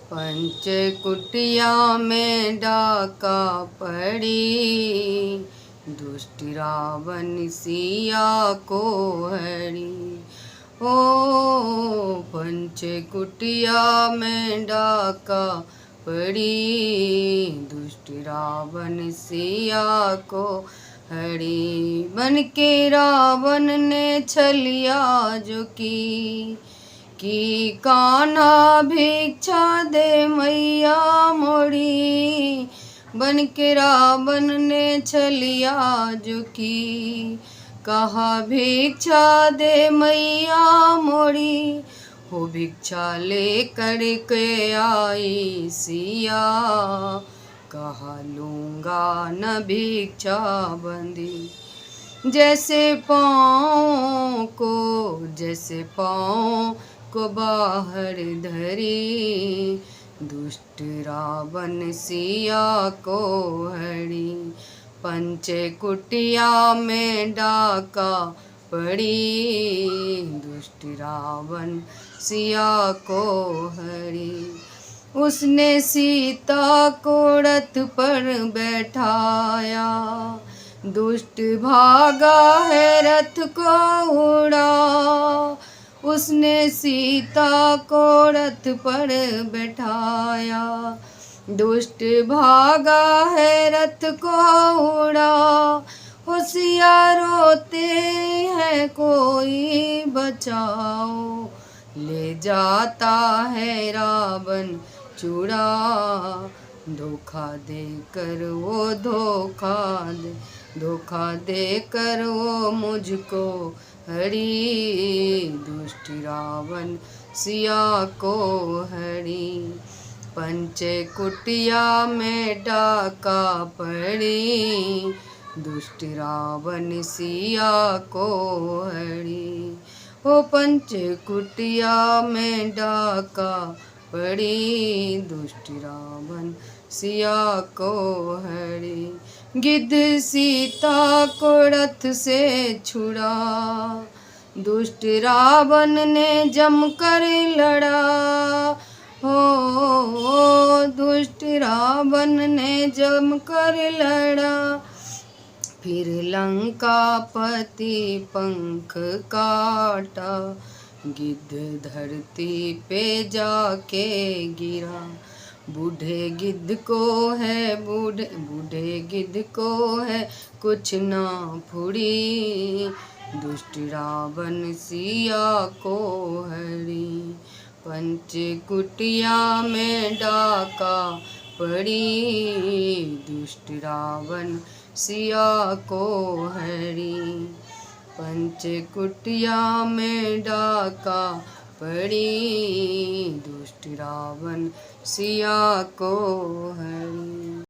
पंच कुटिया में डाका पड़ी, दुष्ट रावण सिया को हरी। ओ पंच कुटिया में डाका पड़ी, दुष्ट रावण सिया को हरी। बन के रावण ने छलिया जो की कान्हा भिक्षा दे मैया मोड़ी। बन के रावण ने छलिया जो की, कहा भिक्षा दे मैया मोड़ी। हो भिक्षा लेकर के आई सिया, कहा लूँगा न भिक्षा बंदी। जैसे पाँव को बाहर धरी, दुष्ट रावण सिया को हरी। पंच कुटिया में डाका पड़ी, दुष्ट रावण सिया को हरी। उसने सीता को रथ पर बैठाया, दुष्ट भागा है रथ को उड़ा। उसने सीता को रथ पर बैठाया, दुष्ट भागा है रथ को उड़ा। होशियार रोते हैं कोई बचाओ, ले जाता है रावण चूड़ा। धोखा देकर वो धोखा देकर वो मुझको हरी, दुष्ट रावण सिया को हरी। पंच कुटिया में डाका पड़ी, दुष्ट रावण सिया को हरी। ओ पंच कुटिया में डाका पड़ी, दुष्ट रावण सिया को हरी। गिद्ध सीता को रथ से छुड़ा, दुष्ट रावण ने जमकर लड़ा। हो दुष्ट रावण ने जमकर लड़ा, फिर लंकापति पंख काटा। गिद्ध धरती पे जाके गिरा, बूढ़े गिद्ध को है कुछ ना फुड़ी, दुष्ट रावण सिया को हरी। पंच कुटिया में डाका पड़ी, दुष्ट रावण सिया को हरी। पंच कुटिया में डाका पड़ी, दुष्ट रावण सिया को हरी।